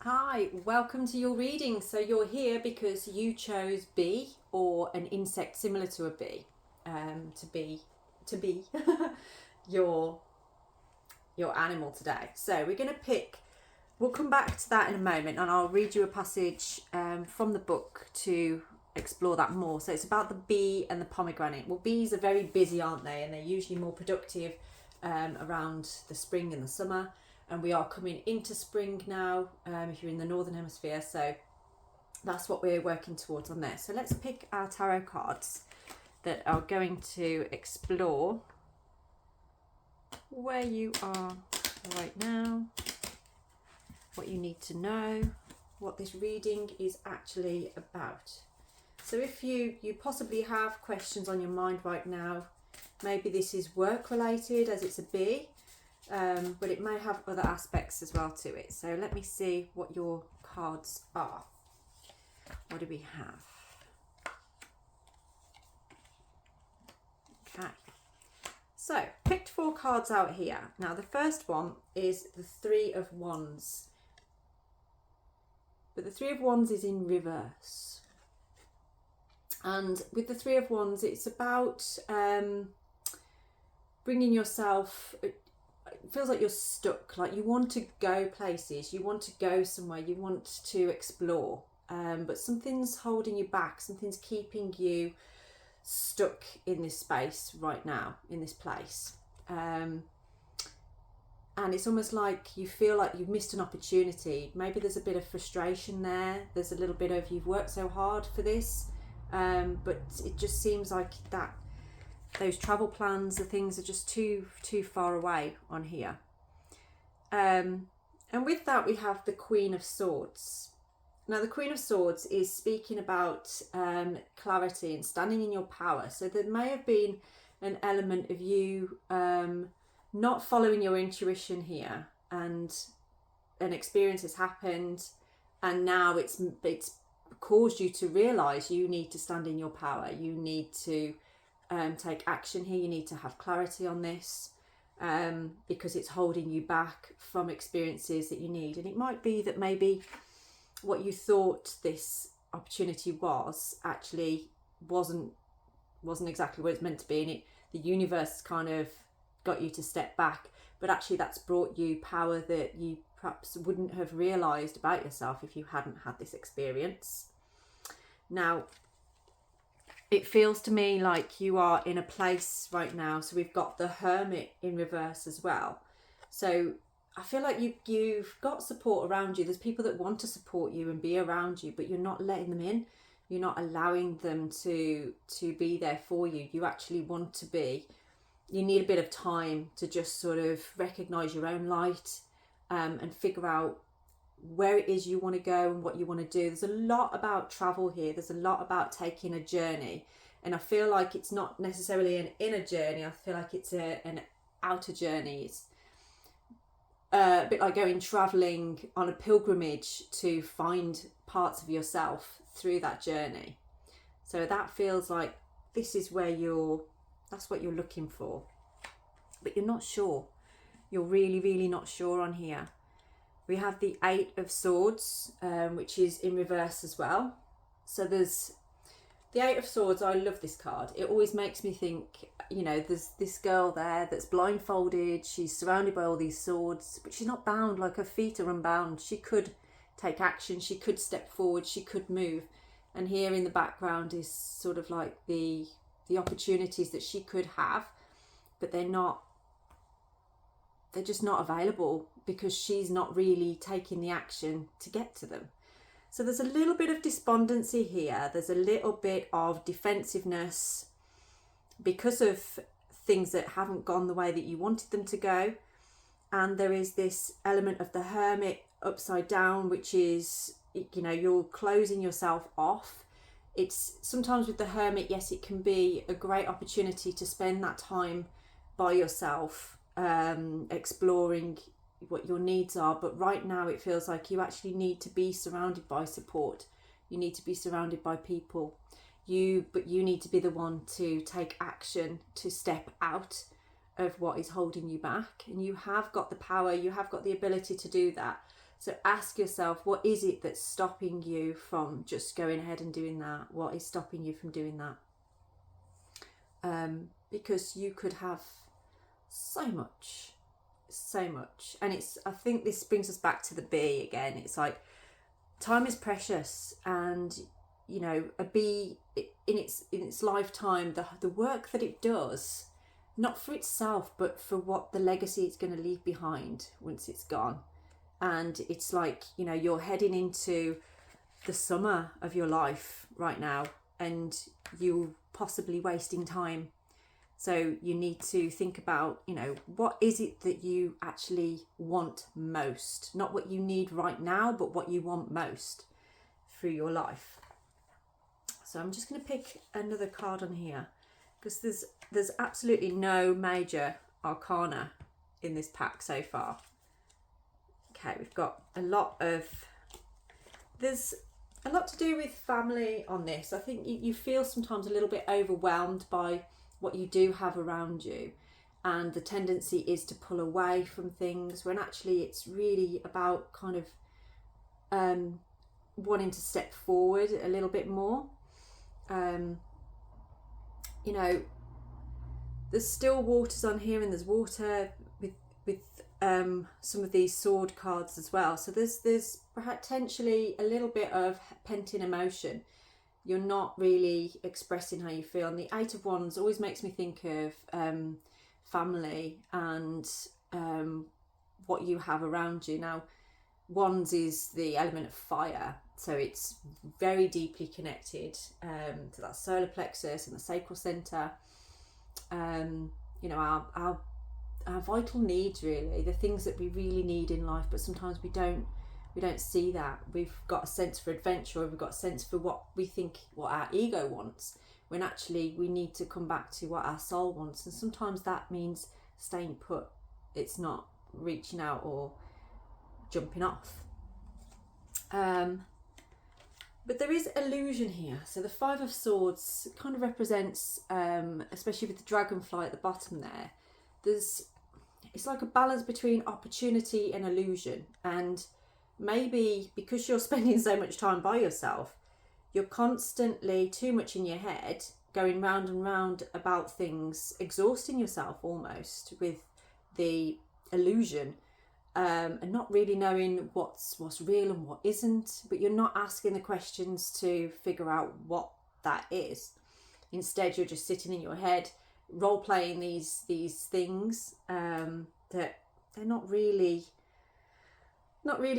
Hi, welcome to your reading. So you're here because you chose bee or an insect similar to a bee to be your your animal today. So we're going to pick. We'll come back to that in a moment, and I'll read you a passage from the book to explore that more. So it's about the bee and the pomegranate. Well, bees are very busy, aren't they? And they're usually more productive around the spring and the summer. And we are coming into spring now if you're in the northern hemisphere, so that's what we're working towards on there. So let's pick our tarot cards that are going to explore where you are right now, what you need to know, what this reading is actually about. So if you possibly have questions on your mind right now, maybe this is work related as it's a bee, but it may have other aspects as well to it. So let me see what your cards are. What do we have? Okay. So, picked 4 cards out here. Now, the first one is the Three of Wands. But the Three of Wands is in reverse. And with the Three of Wands, it's about bringing yourself... It feels like you're stuck, like you want to go places, you want to go somewhere, you want to explore, but something's holding you back, something's keeping you stuck in this space right now, in this place. And it's almost like you feel like you've missed an opportunity. Maybe there's a bit of frustration there, there's a little bit of you've worked so hard for this, but it just seems like that those travel plans, the things are just too far away on here. And with that we have the Queen of Swords. Now the Queen of Swords is speaking about clarity and standing in your power. So there may have been an element of you not following your intuition here, and an experience has happened, and now it's caused you to realise you need to stand in your power. You need to take action here. You need to have clarity on this because it's holding you back from experiences that you need. And it might be that maybe what you thought this opportunity was actually wasn't exactly what it's meant to be, and the universe kind of got you to step back, but actually that's brought you power that you perhaps wouldn't have realised about yourself if you hadn't had this experience. Now it feels to me like you are in a place right now. So we've got the Hermit in reverse as well. So I feel like you've got support around you. There's people that want to support you and be around you, but you're not letting them in. You're not allowing them to be there for you. You actually want to be. You need a bit of time to just sort of recognise your own light and figure out where it is you want to go and what you want to do. There's a lot about travel here. There's a lot about taking a journey, and I feel like it's not necessarily an inner journey. I feel like it's an outer journey. It's a bit like going traveling on a pilgrimage to find parts of yourself through that journey. So that feels like this is where that's what you're looking for, but you're not sure. You're really not sure on here. We have the Eight of Swords, which is in reverse as well. So there's the Eight of Swords. I love this card. It always makes me think, there's this girl there that's blindfolded. She's surrounded by all these swords, but she's not bound. Like, her feet are unbound. She could take action. She could step forward. She could move. And here in the background is sort of like the opportunities that she could have, but they're just not available because she's not really taking the action to get to them. So there's a little bit of despondency here. There's a little bit of defensiveness because of things that haven't gone the way that you wanted them to go. And there is this element of the Hermit upside down, which is, you're closing yourself off. It's sometimes with the Hermit, yes, it can be a great opportunity to spend that time by yourself, exploring what your needs are, but right now it feels like you actually need to be surrounded by support. You need to be surrounded by people. But you need to be the one to take action, to step out of what is holding you back, and you have got the power, you have got the ability to do that. So ask yourself, what is it that's stopping you from just going ahead and doing that? What is stopping you from doing that? Because you could have so much. And I think this brings us back to the bee again. It's like, time is precious, and you know, a bee in its lifetime, the work that it does, not for itself but for what the legacy it's going to leave behind once it's gone. And it's like, you know, you're heading into the summer of your life right now, and you're possibly wasting time. So you need to think about, you know, what is it that you actually want most? Not what you need right now, but what you want most through your life. So I'm just going to pick another card on here, because there's absolutely no major arcana in this pack so far. Okay, we've got there's a lot to do with family on this. I think you feel sometimes a little bit overwhelmed by what you do have around you, and the tendency is to pull away from things, when actually it's really about kind of wanting to step forward a little bit more. You know, there's still waters on here, and there's water with some of these sword cards as well. So there's potentially a little bit of pent-in emotion. You're not really expressing how you feel. And the Eight of Wands always makes me think of family and what you have around you. Now, Wands is the element of fire, so it's very deeply connected to that solar plexus and the sacral center. You know, our vital needs, really, the things that we really need in life, but sometimes we don't see that. We've got a sense for adventure, or we've got a sense for what we think, what our ego wants, when actually we need to come back to what our soul wants. And sometimes that means staying put. It's not reaching out or jumping off. But there is illusion here. So the Five of Swords kind of represents, especially with the dragonfly at the bottom there, it's like a balance between opportunity and illusion. And maybe because you're spending so much time by yourself, you're constantly too much in your head, going round and round about things, exhausting yourself almost with the illusion, and not really knowing what's real and what isn't. But you're not asking the questions to figure out what that is. Instead, you're just sitting in your head, role playing these things that they're not really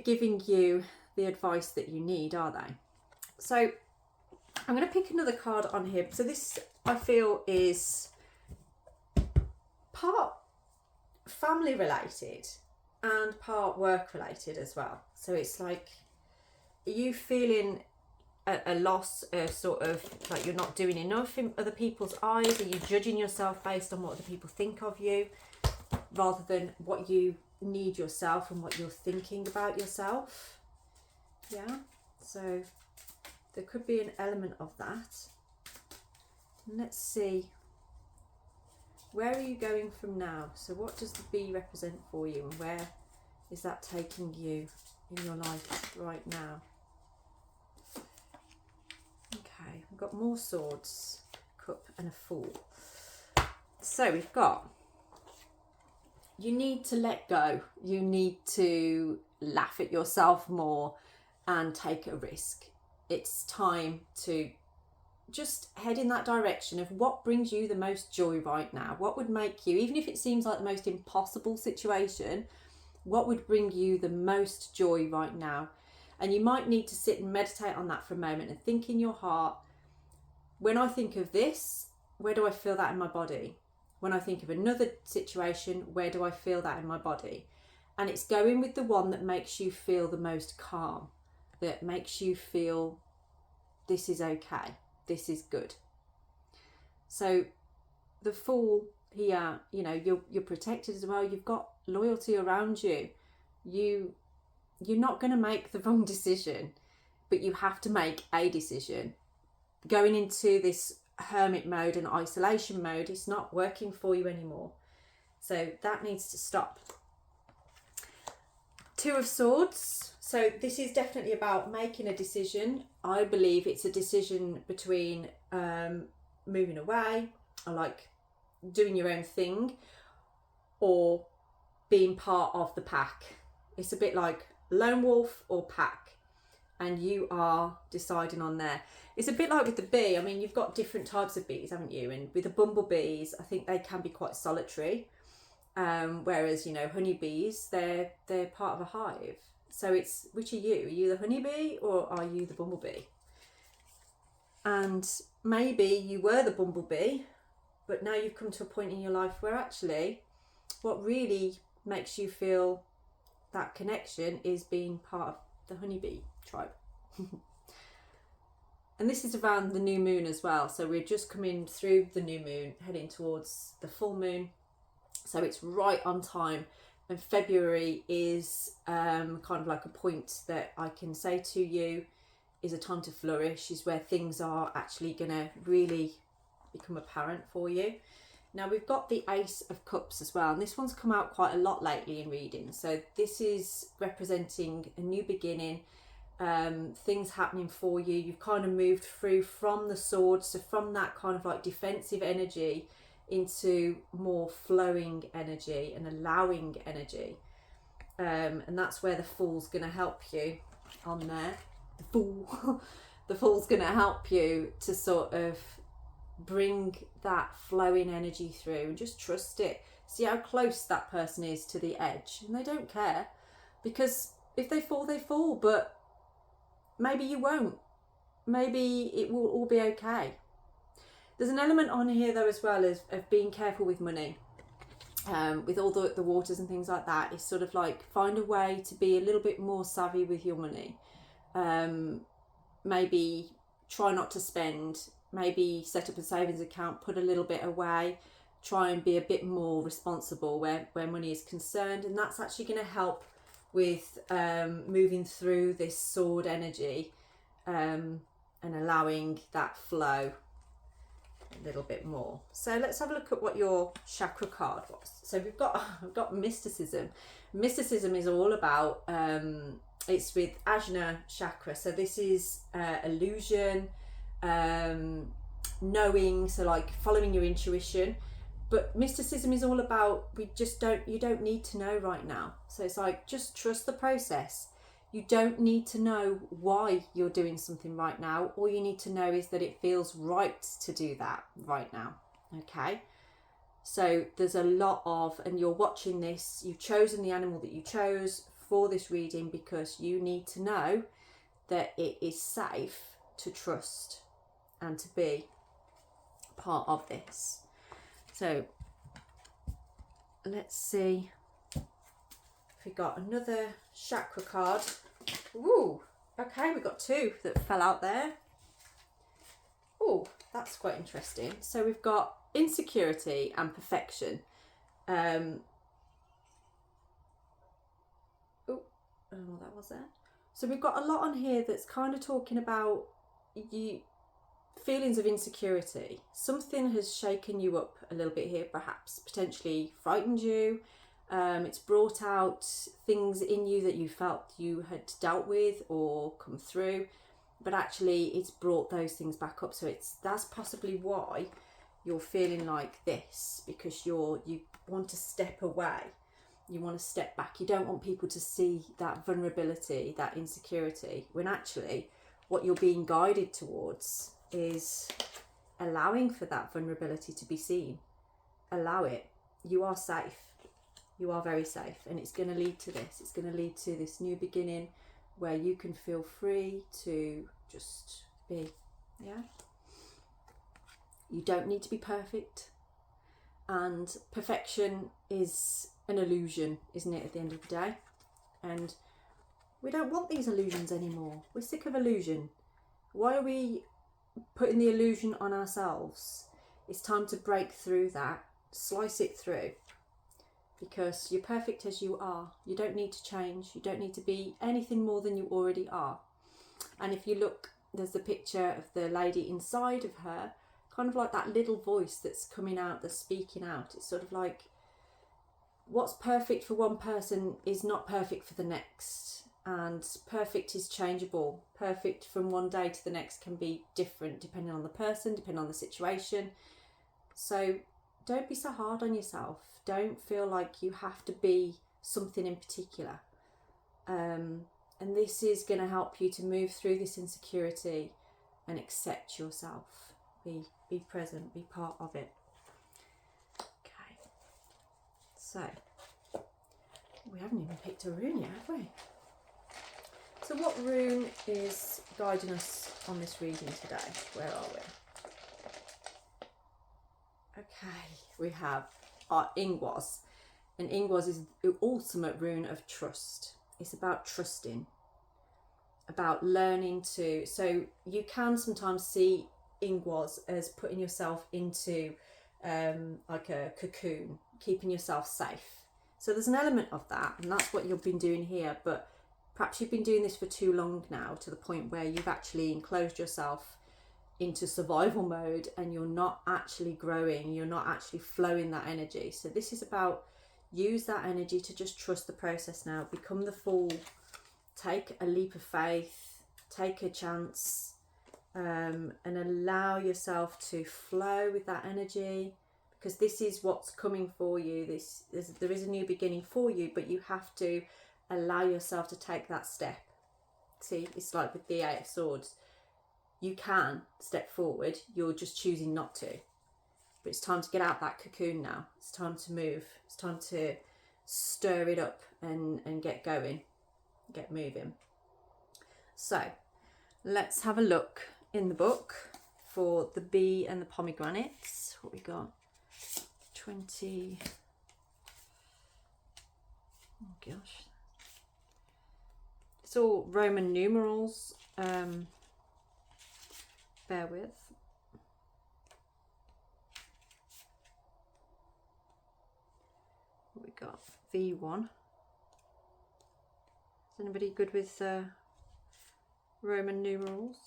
giving you the advice that you need, are they? So I'm going to pick another card on here. So this, I feel, is part family related and part work related as well. So it's like, are you feeling a loss, sort of like you're not doing enough in other people's eyes? Are you judging yourself based on what other people think of you, rather than what you need yourself and what you're thinking about yourself? Yeah, so there could be an element of that. Let's see, where are you going from now? So what does the bee represent for you, and where is that taking you in your life right now? Okay, we've got more swords, cup and a fool. So we've got, you need to let go. You need to laugh at yourself more and take a risk. It's time to just head in that direction of what brings you the most joy right now. What would make you, even if it seems like the most impossible situation, what would bring you the most joy right now? And you might need to sit and meditate on that for a moment and think in your heart, when I think of this, where do I feel that in my body? When I think of another situation, where do I feel that in my body? And it's going with the one that makes you feel the most calm, that makes you feel this is okay, this is good. So the Fool here, you know, you're protected as well. You've got loyalty around you. You're not going to make the wrong decision, but you have to make a decision. Going into this hermit mode and isolation mode, it's not working for you anymore. So that needs to stop. Two of Swords. So this is definitely about making a decision. I believe it's a decision between moving away, or like doing your own thing, or being part of the pack. It's a bit like lone wolf or pack, and you are deciding on there. It's a bit like with the bee. I mean, you've got different types of bees, haven't you? And with the bumblebees, I think they can be quite solitary. Whereas, you know, honeybees, they're part of a hive. So it's, which are you? Are you the honeybee or are you the bumblebee? And maybe you were the bumblebee, but now you've come to a point in your life where actually what really makes you feel that connection is being part of the honeybee tribe. And this is around the new moon as well. So we're just coming through the new moon, heading towards the full moon. So it's right on time. And February is kind of like a point that I can say to you is a time to flourish, is where things are actually going to really become apparent for you. Now we've got the Ace of Cups as well, and this one's come out quite a lot lately in reading. So this is representing a new beginning, things happening for you. You've kind of moved through from the sword, so from that kind of like defensive energy into more flowing energy and allowing energy, and that's where the Fool's going to help you on there. The Fool the Fool's going to help you to sort of bring that flowing energy through and just trust it. See how close that person is to the edge, and they don't care, because if they fall, they fall, but maybe you won't. Maybe it will all be okay. There's an element on here though as well of being careful with money. With all the waters and things like that, it's sort of like find a way to be a little bit more savvy with your money. Maybe try not to spend, maybe set up a savings account, put a little bit away, try and be a bit more responsible where money is concerned, and that's actually going to help with moving through this sword energy and allowing that flow a little bit more. So let's have a look at what your chakra card was. So we've got mysticism. Mysticism is all about it's with Ajna chakra. So this is illusion, knowing, so like following your intuition. But mysticism is all about you don't need to know right now. So it's like just trust the process. You don't need to know why you're doing something right now. All you need to know is that it feels right to do that right now. Okay. So there's a lot of, and you're watching this, you've chosen the animal that you chose for this reading because you need to know that it is safe to trust and to be part of this. So let's see if we got another chakra card. Ooh, okay, we got two that fell out there. Oh, that's quite interesting. So we've got insecurity and perfection. Oh, I don't know what that was there. So we've got a lot on here that's kind of talking about you feelings of insecurity. Something has shaken you up a little bit here, perhaps potentially frightened you. It's brought out things in you that you felt you had dealt with or come through, but actually it's brought those things back up. So that's possibly why you're feeling like this, because you want to step away, you want to step back, you don't want people to see that vulnerability, that insecurity, when actually what you're being guided towards is allowing for that vulnerability to be seen. Allow it. You are safe. You are very safe, and it's going to lead to this. It's going to lead to this new beginning where you can feel free to just be. Yeah. You don't need to be perfect, and perfection is an illusion, isn't it, at the end of the day? And we don't want these illusions anymore. We're sick of illusion. Why are we putting the illusion on ourselves? It's time to break through that, slice it through, because you're perfect as you are. You don't need to change. You don't need to be anything more than you already are. And if you look, there's the picture of the lady inside of her, kind of like that little voice that's coming out, that's speaking out. It's sort of like what's perfect for one person is not perfect for the next, and perfect is changeable. Perfect from one day to the next can be different depending on the person, depending on the situation. So don't be so hard on yourself. Don't feel like you have to be something in particular. And this is going to help you to move through this insecurity and accept yourself. Be present, be part of it. Okay. So, we haven't even picked a rune yet, have we? So what rune is guiding us on this reading today? Where are we? Okay, we have our Ingwas. And Ingwas is the ultimate rune of trust. It's about trusting, about learning to, so you can sometimes see Ingwas as putting yourself into like a cocoon, keeping yourself safe. So there's an element of that, and that's what you've been doing here, but perhaps you've been doing this for too long now, to the point where you've actually enclosed yourself into survival mode and you're not actually growing, you're not actually flowing that energy. So this is about, use that energy to just trust the process now, become the fool, take a leap of faith, take a chance, and allow yourself to flow with that energy, because this is what's coming for you. There is a new beginning for you, but you have to allow yourself to take that step. See, it's like with the Eight of Swords. You can step forward, you're just choosing not to. But it's time to get out that cocoon now. It's time to move. It's time to stir it up and get going, get moving. So let's have a look in the book for the bee and the pomegranates. What we got? 20. Oh gosh. It's all Roman numerals. Bear with. What we got? V1. Is anybody good with Roman numerals?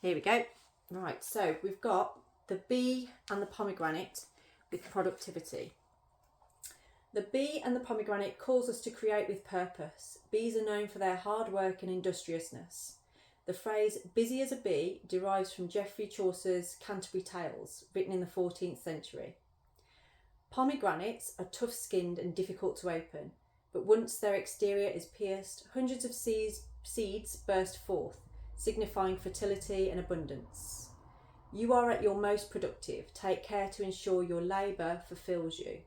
Here we go. Right, so we've got the bee and the pomegranate with productivity. The bee and the pomegranate calls us to create with purpose. Bees are known for their hard work and industriousness. The phrase busy as a bee derives from Geoffrey Chaucer's Canterbury Tales, written in the 14th century. Pomegranates are tough-skinned and difficult to open, but once their exterior is pierced, hundreds of seeds burst forth, signifying fertility and abundance. You are at your most productive. Take care to ensure your labour fulfills you.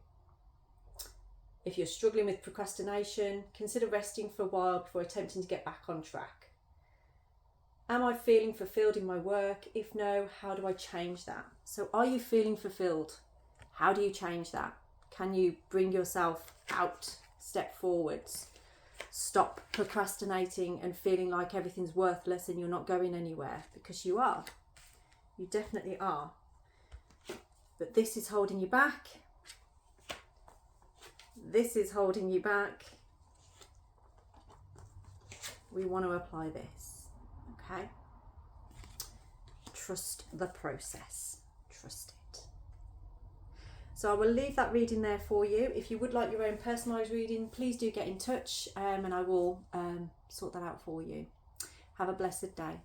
If you're struggling with procrastination, consider resting for a while before attempting to get back on track. Am I feeling fulfilled in my work? If no, how do I change that? So are you feeling fulfilled? How do you change that? Can you bring yourself out, step forwards, stop procrastinating and feeling like everything's worthless and you're not going anywhere? Because you are. You definitely are. But this is holding you back. This is holding you back. We want to apply this, okay? Trust the process. Trust it. So I will leave that reading there for you. If you would like your own personalised reading, please do get in touch and I will sort that out for you. Have a blessed day.